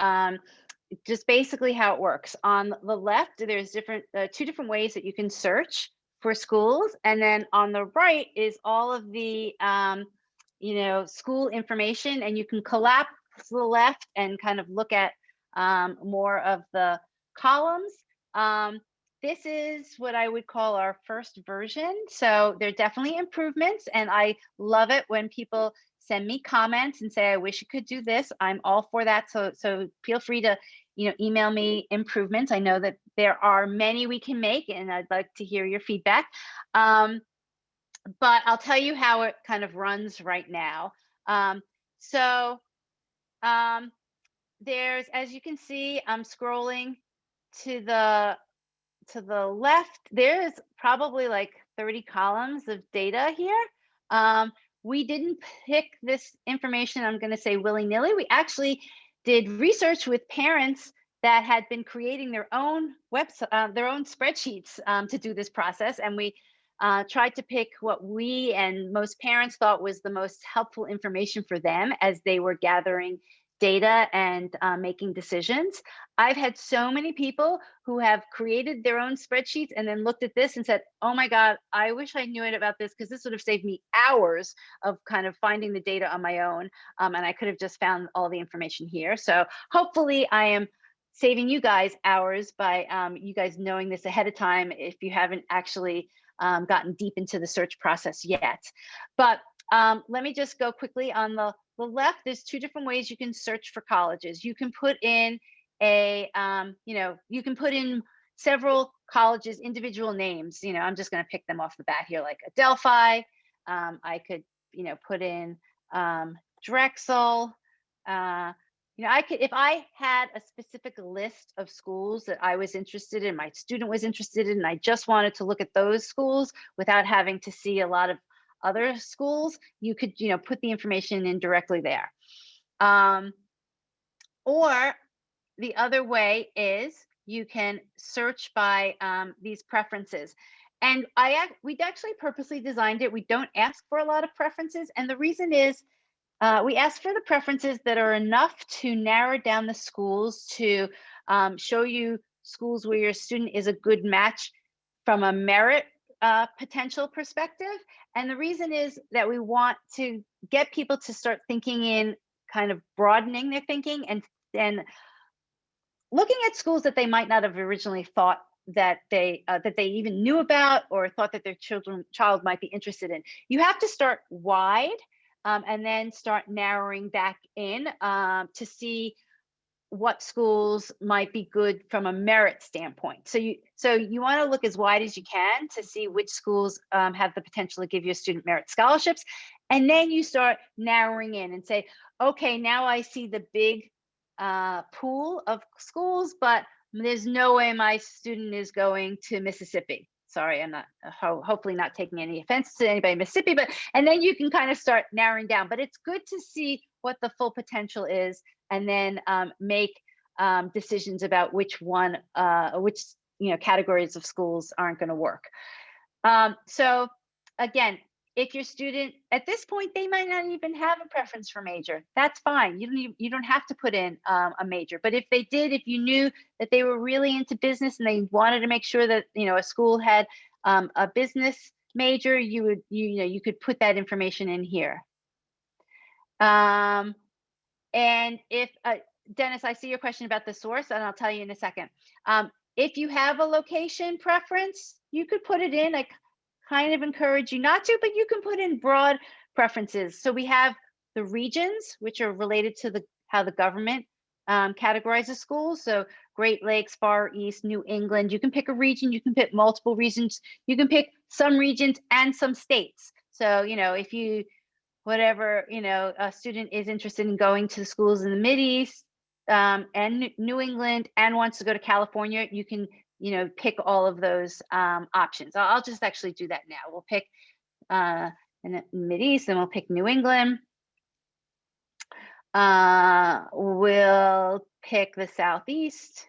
just basically how it works. On the left, there's two different ways that you can search for schools, and then on the right is all of the school information, and you can collapse to the left and kind of look at more of the columns. This is what I would call our first version. So there are definitely improvements, and I love it when people send me comments and say, I wish you could do this. I'm all for that. So feel free to email me improvements. I know that there are many we can make, and I'd like to hear your feedback. But I'll tell you how it kind of runs right now. There's, as you can see, I'm scrolling to the left. There's probably like 30 columns of data here. We didn't pick this information, I'm going to say willy-nilly. We actually did research with parents that had been creating their own website, their own spreadsheets to do this process, and we tried to pick what we and most parents thought was the most helpful information for them as they were gathering data and making decisions. I've had so many people who have created their own spreadsheets and then looked at this and said, oh my God, I wish I knew it about this, because this would have saved me hours of kind of finding the data on my own. And I could have just found all the information here. So hopefully I am saving you guys hours by you guys knowing this ahead of time if you haven't actually gotten deep into the search process yet. But let me just go quickly. On the left, there's two different ways you can search for colleges. You can put in you can put in several colleges, individual names. I'm just going to pick them off the bat here, like Adelphi. I could, put in Drexel. I could, if I had a specific list of schools that I was interested in, my student was interested in, and I just wanted to look at those schools without having to see a lot of other schools, you could, put the information in directly there. Or the other way is you can search by these preferences. And we actually purposely designed it. We don't ask for a lot of preferences. And the reason is we ask for the preferences that are enough to narrow down the schools to show you schools where your student is a good match from a merit potential perspective. And the reason is that we want to get people to start thinking in kind of broadening their thinking and looking at schools that they might not have originally thought that they even knew about or thought that their child might be interested in. You have to start wide and then start narrowing back in to see what schools might be good from a merit standpoint. So you want to look as wide as you can to see which schools have the potential to give you student merit scholarships. And then you start narrowing in and say, okay, now I see the big pool of schools, but there's no way my student is going to Mississippi. Sorry, I'm not hopefully not taking any offense to anybody in Mississippi, and then you can kind of start narrowing down. But it's good to see what the full potential is, and then make decisions about which categories of schools aren't going to work. So again, if your student at this point, they might not even have a preference for major, that's fine. You don't have to put in a major. But if they did, if you knew that they were really into business and they wanted to make sure that a school had a business major, you could put that information in here. And if Dennis, I see your question about the source, and I'll tell you in a second. If you have a location preference, you could put it in. I kind of encourage you not to, but you can put in broad preferences. So we have the regions, which are related to how the government categorizes schools. So Great Lakes, Far East, New England. You can pick a region. You can pick multiple regions. You can pick some regions and some states. So, if you, whatever, a student is interested in going to the schools in the Mideast and New England and wants to go to California, you can, pick all of those options. I'll just actually do that now. We'll pick in the Mideast, and we'll pick New England. We'll pick the Southeast,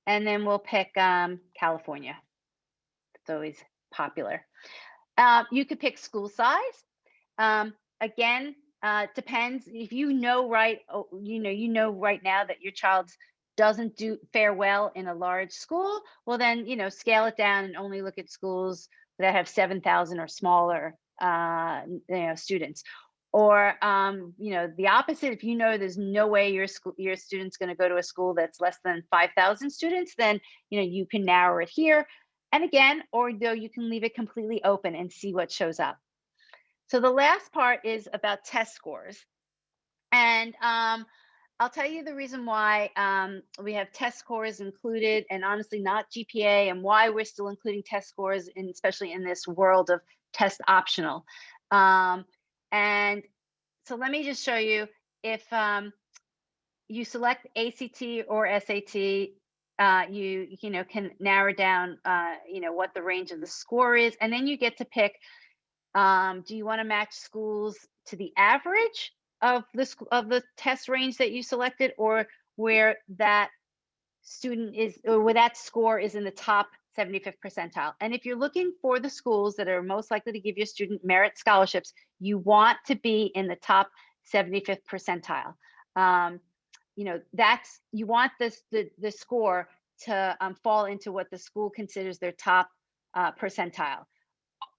and then we'll pick California. It's always popular. You could pick school size. Again, depends if you know right now that your child doesn't fare well in a large school. Well, then scale it down and only look at schools that have 7,000 or smaller students. Or the opposite, if there's no way your student's going to go to a school that's less than 5,000 students, then you can narrow it here. And again, or though you can leave it completely open and see what shows up. So the last part is about test scores. And I'll tell you the reason why we have test scores included, and honestly not GPA, and why we're still including test scores, especially in this world of test optional. And so let me just show you, if you select ACT or SAT, you can narrow down what the range of the score is, and then you get to pick, do you want to match schools to the average of the test range that you selected, or where that student is, or where that score is in the top 75th percentile. And if you're looking for the schools that are most likely to give your student merit scholarships, you want to be in the top 75th percentile. You want the score to fall into what the school considers their top percentile.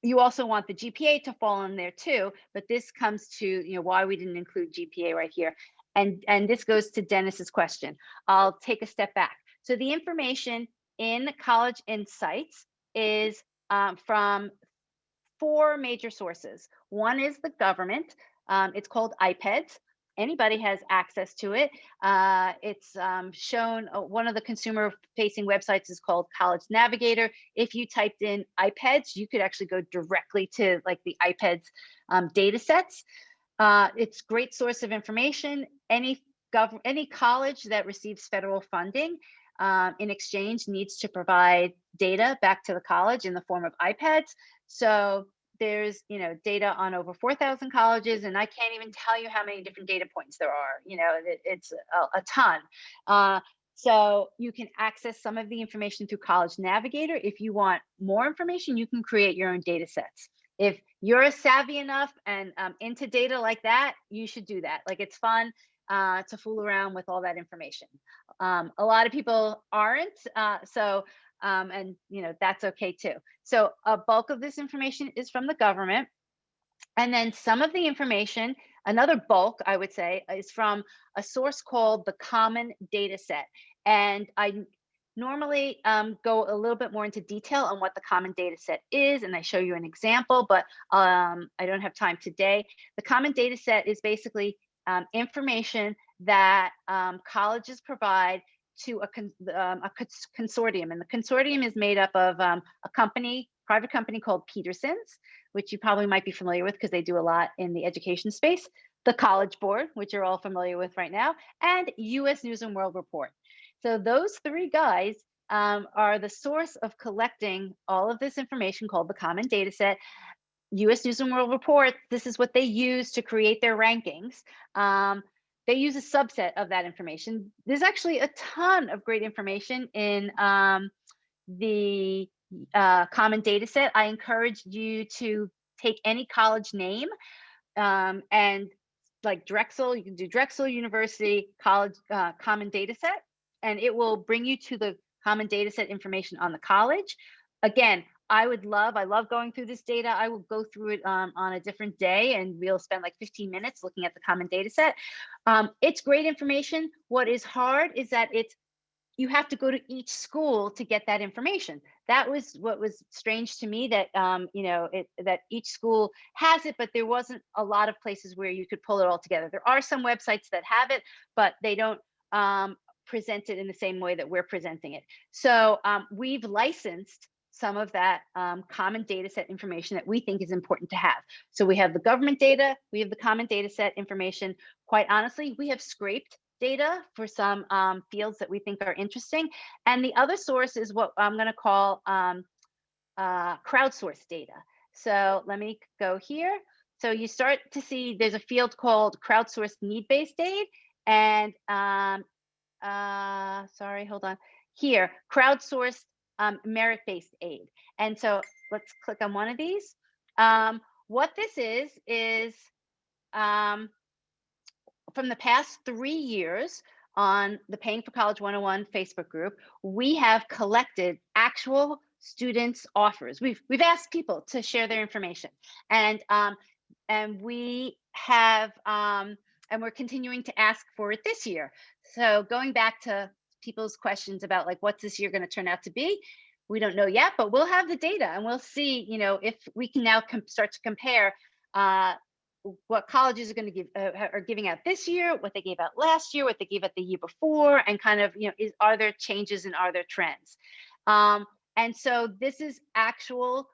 You also want the GPA to fall in there too, but this comes to why we didn't include GPA right here. And this goes to Dennis's question. I'll take a step back. So the information in College Insights is from 4 major sources. One is the government. It's called iPads. Anybody has access to it. It's shown, one of the consumer-facing websites is called College Navigator. If you typed in iPads, you could actually go directly to like the iPads data sets. It's a great source of information. Any college that receives federal funding in exchange needs to provide data back to the college in the form of iPads. So there's data on over 4,000 colleges, and I can't even tell you how many different data points there are. It's a ton. So you can access some of the information through College Navigator. If you want more information, you can create your own data sets. If you're savvy enough and into data like that, you should do that. Like, it's fun to fool around with all that information. A lot of people aren't, and that's okay too. So a bulk of this information is from the government, and then some of the information, another bulk I would say, is from a source called the Common Data Set. And I normally go a little bit more into detail on what the Common Data Set is, and I show you an example, but I don't have time today. The Common Data Set is basically information that colleges provide to a consortium, and the consortium is made up of a private company called Peterson's, which you probably might be familiar with because they do a lot in the education space, the College Board, which you're all familiar with right now, and US News and World Report. So those 3 guys are the source of collecting all of this information called the Common Data Set. US News and World Report, this is what they use to create their rankings. They use a subset of that information. There's actually a ton of great information in the Common Data Set. I encourage you to take any college name and like Drexel, you can do Drexel University College Common Data Set, and it will bring you to the Common Data Set information on the college. Again, I love going through this data. I will go through it on a different day, and we'll spend like 15 minutes looking at the Common Data Set. It's great information. What is hard is that it's you have to go to each school to get that information. That was what was strange to me, that that each school has it, but there wasn't a lot of places where you could pull it all together. There are some websites that have it, but they don't present it in the same way that we're presenting it. So we've licensed some of that common data set information that we think is important to have. So we have the government data, we have the common data set information. Quite honestly, we have scraped data for some fields that we think are interesting. And the other source is what I'm going to call crowdsource data. So let me go here. So you start to see there's a field called crowdsourced need-based aid, and sorry, hold on. Here, crowdsourced merit-based aid. And so let's click on one of these. What this is from the past 3 years on the Paying for College 101 Facebook group, we have collected actual students' offers. We've asked people to share their information, and we have and we're continuing to ask for it this year. So going back to people's questions about like what's this year going to turn out to be, we don't know yet, but we'll have the data and we'll see, if we can now start to compare what colleges are going to give are giving out this year, what they gave out last year, what they gave out the year before, and kind of are there changes and are there trends? And so this is actual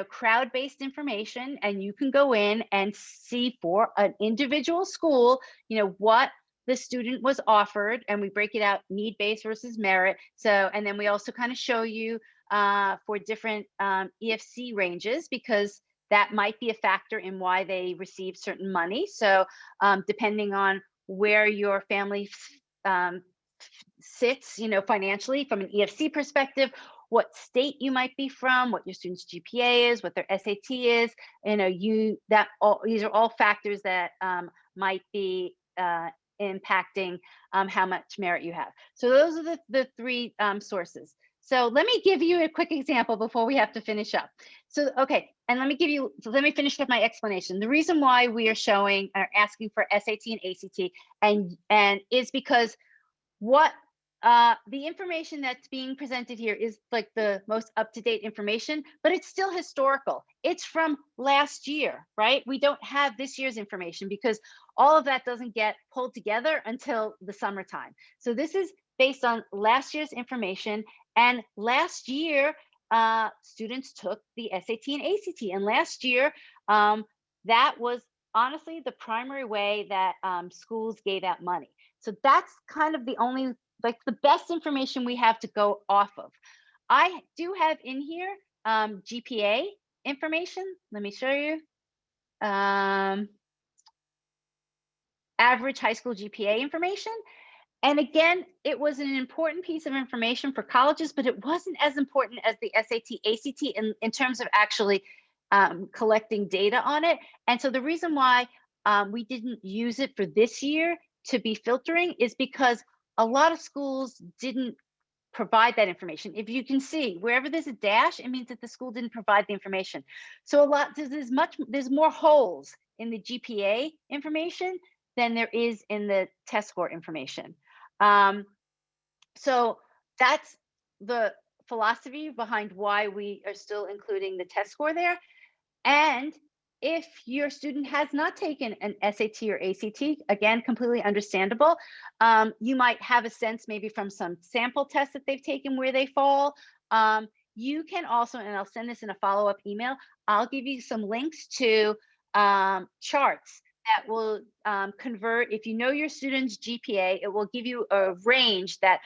crowd-based information, and you can go in and see for an individual school what the student was offered, and we break it out need-based versus merit. So, and then we also kind of show you for different EFC ranges, because that might be a factor in why they receive certain money. So depending on where your family sits, financially from an EFC perspective, what state you might be from, what your student's GPA is, what their SAT is, these are all factors that might be impacting how much merit you have. So those are the three sources. So let me give you a quick example before we have to finish up. So, okay, and let me finish with my explanation. The reason why we are showing or asking for SAT and ACT and is because what the information that's being presented here is like the most up-to-date information, but it's still historical. It's from last year, right? We don't have this year's information because all of that doesn't get pulled together until the summertime. So this is based on last year's information, and last year students took the SAT and ACT, and last year that was honestly the primary way that schools gave out money. So that's kind of the only, like the best information we have to go off of. I do have in here GPA information. Let me show you. Average high school GPA information. And again, it was an important piece of information for colleges, but it wasn't as important as the SAT, ACT in terms of actually collecting data on it. And so the reason why we didn't use it for this year to be filtering is because a lot of schools didn't provide that information. If you can see, wherever there's a dash, it means that the school didn't provide the information. So there's more holes in the GPA information than there is in the test score information. So that's the philosophy behind why we are still including the test score there. And if your student has not taken an SAT or ACT, again, completely understandable. You might have a sense maybe from some sample tests that they've taken where they fall. You can also, and I'll send this in a follow-up email, I'll give you some links to charts that will convert. If you know your student's GPA, it will give you a range that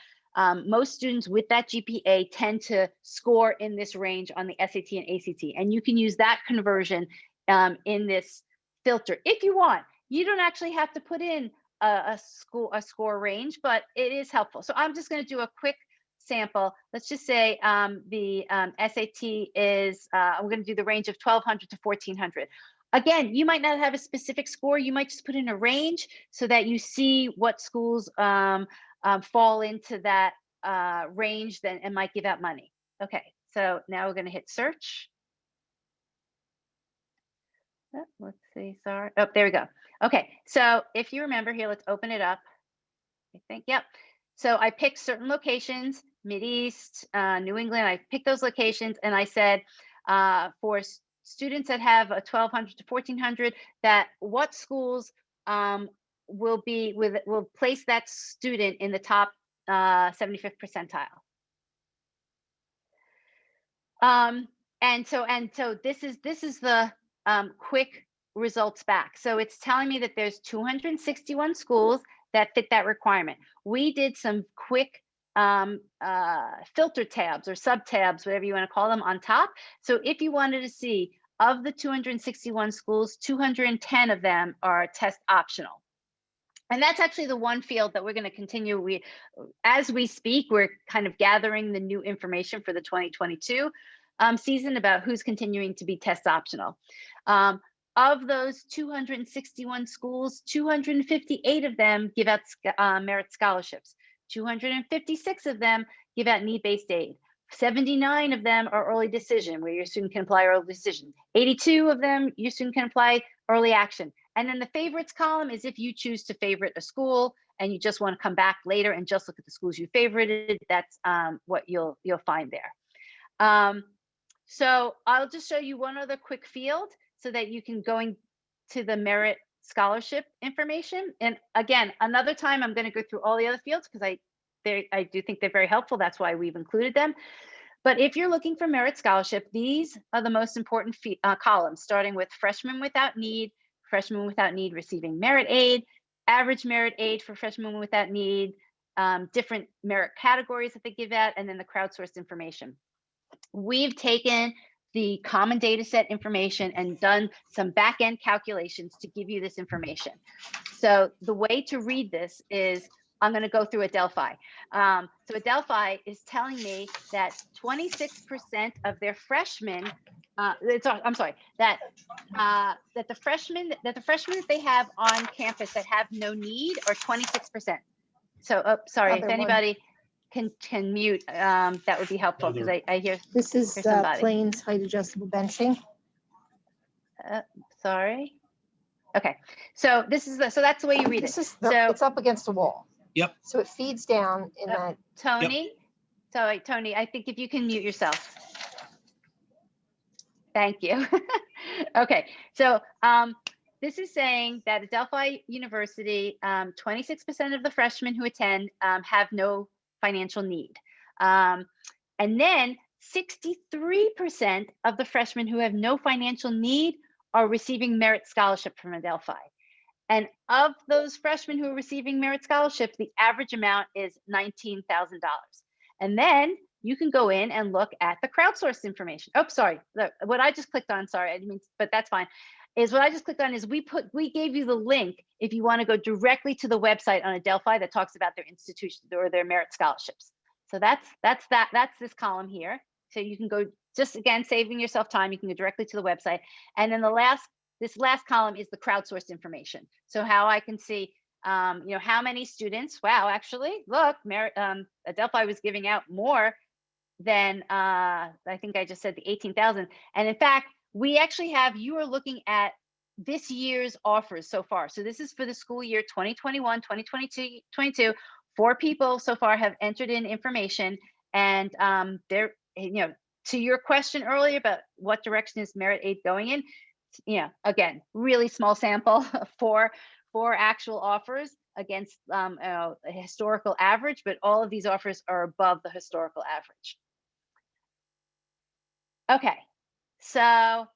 most students with that GPA tend to score in this range on the SAT and ACT. And you can use that conversion in this filter if you want. You don't actually have to put in a score range, but it is helpful. So I'm just going to do a quick sample. Let's just say the SAT is, I'm going to do the range of 1200 to 1400. Again, you might not have a specific score. You might just put in a range so that you see what schools fall into that range then and might give out money. Okay, so now we're going to hit search. Oh, let's see, sorry. Oh, there we go. Okay, so if you remember here, let's open it up. I think, yep. So I picked certain locations, Mideast, New England. I picked those locations, and I said for students that have a 1200 to 1400, that what schools will place that student in the top 75th percentile. And so this is the quick results back. So it's telling me that there's 261 schools that fit that requirement. We did some quick filter tabs or sub tabs, whatever you want to call them, on top. So if you wanted to see, of the 261 schools, 210 of them are test optional. And that's actually the one field that we're going to continue. As we speak, we're kind of gathering the new information for the 2022 season about who's continuing to be test optional. Of those 261 schools, 258 of them give out merit scholarships. 256 of them give out need-based aid. 79 of them are early decision, where your student can apply early decision. 82 of them, your student can apply early action. And then the favorites column is if you choose to favorite a school and you just want to come back later and just look at the schools you favorited, that's what you'll find there. So I'll just show you one other quick field so that you can go into the merit scholarship information. And again, another time I'm going to go through all the other fields because I do think they're very helpful. That's why we've included them. But if you're looking for merit scholarship, these are the most important columns, starting with freshmen without need receiving merit aid, average merit aid for freshmen without need, different merit categories that they give out, and then the crowdsourced information. We've taken the common data set information and done some back-end calculations to give you this information. So the way to read this is, I'm going to go through Adelphi. So Adelphi is telling me that 26% of their freshmen, that the freshmen that they have on campus that have no need are 26%. So, sorry, if anybody can mute, that would be helpful, because I hear This is somebody. Plains height adjustable benching. Sorry. Okay, so this is so that's the way you read it. It's up against a wall. Yep. So it feeds down in that. Tony, sorry, Tony, I think if you can mute yourself. Thank you. Okay, so this is saying that at Adelphi University, 26% of the freshmen who attend have no financial need. And then 63% of the freshmen who have no financial need are receiving merit scholarship from Adelphi. And of those freshmen who are receiving merit scholarships, the average amount is $19,000. And then you can go in and look at the crowdsourced information. Oh, sorry, what I just clicked on, sorry, I didn't mean, but that's fine. Is what I just clicked on is we gave you the link if you want to go directly to the website on Adelphi that talks about their institution or their merit scholarships. So that's this column here. So you can go, just again, saving yourself time, you can go directly to the website. And then this last column is the crowdsourced information. So how I can see, how many students, wow, actually, look, Adelphi was giving out more than, I think I just said the 18,000. And in fact, we actually have, you are looking at this year's offers so far. So this is for the school year 2021, 2022, 22. 4 people so far have entered in information, and they're, to your question earlier about what direction is merit aid going in, again, really small sample, four actual offers against a historical average, but all of these offers are above the historical average. Okay, so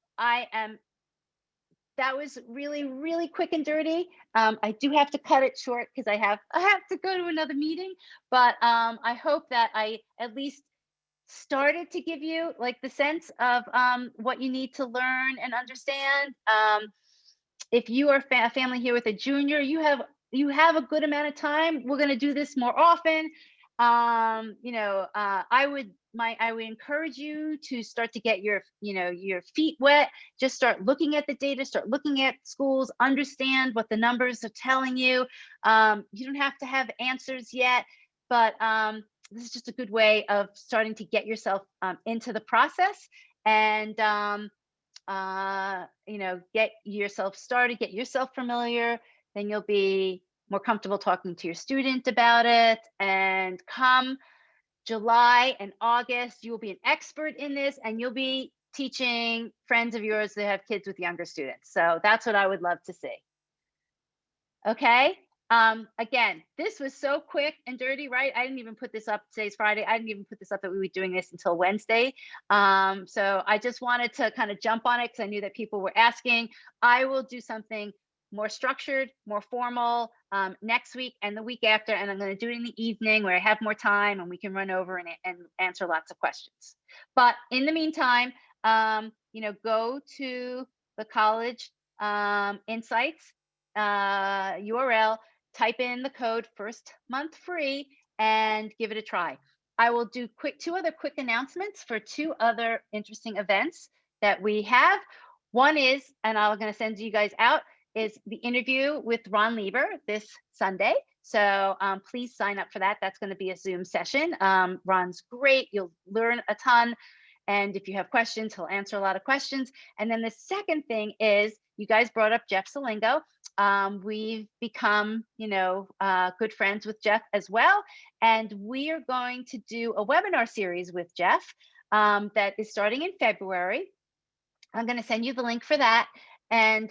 that was really, really quick and dirty. I do have to cut it short because I have to go to another meeting, but I hope that I at least started to give you like the sense of what you need to learn and understand. If you are a family here with a junior, you have a good amount of time. We're going to do this more often. I would encourage you to start to get your feet wet. Just start looking at the data, start looking at schools, understand what the numbers are telling you. You don't have to have answers yet, but this is just a good way of starting to get yourself into the process and get yourself started, get yourself familiar. Then you'll be more comfortable talking to your student about it. And come July and August, you will be an expert in this, and you'll be teaching friends of yours that have kids with younger students. So that's what I would love to see. Okay. Again, this was so quick and dirty, right? I didn't even put this up. Today's Friday. I didn't even put this up that we were doing this until Wednesday. So I just wanted to kind of jump on it because I knew that people were asking. I will do something more structured, more formal next week and the week after. And I'm going to do it in the evening where I have more time and we can run over and answer lots of questions. But in the meantime, go to the college insights URL, type in the code first month free and give it a try. I will do two other quick announcements for 2 other interesting events that we have. One is, and I'm going to send you guys out, is the interview with Ron Lieber this Sunday. So please sign up for that. That's going to be a Zoom session. Ron's great. You'll learn a ton. And if you have questions, he'll answer a lot of questions. And then the second thing is, you guys brought up Jeff Salingo. We've become, good friends with Jeff as well. And we are going to do a webinar series with Jeff that is starting in February. I'm going to send you the link for that. And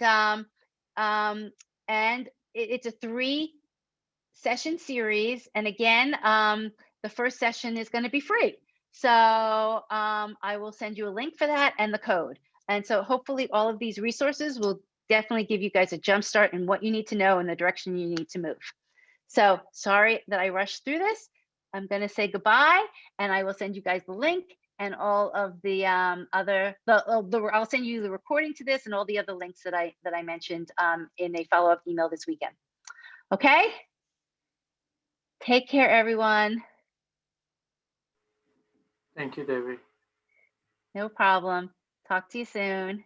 it's a 3-session series. And again, the first session is going to be free. So I will send you a link for that and the code. And so hopefully all of these resources will definitely give you guys a jump start in what you need to know and the direction you need to move. So sorry that I rushed through this. I'm going to say goodbye, and I will send you guys the link and all of the I'll send you the recording to this and all the other links that I mentioned in a follow-up email this weekend. Okay? Take care, everyone. Thank you, Debbie. No problem. Talk to you soon.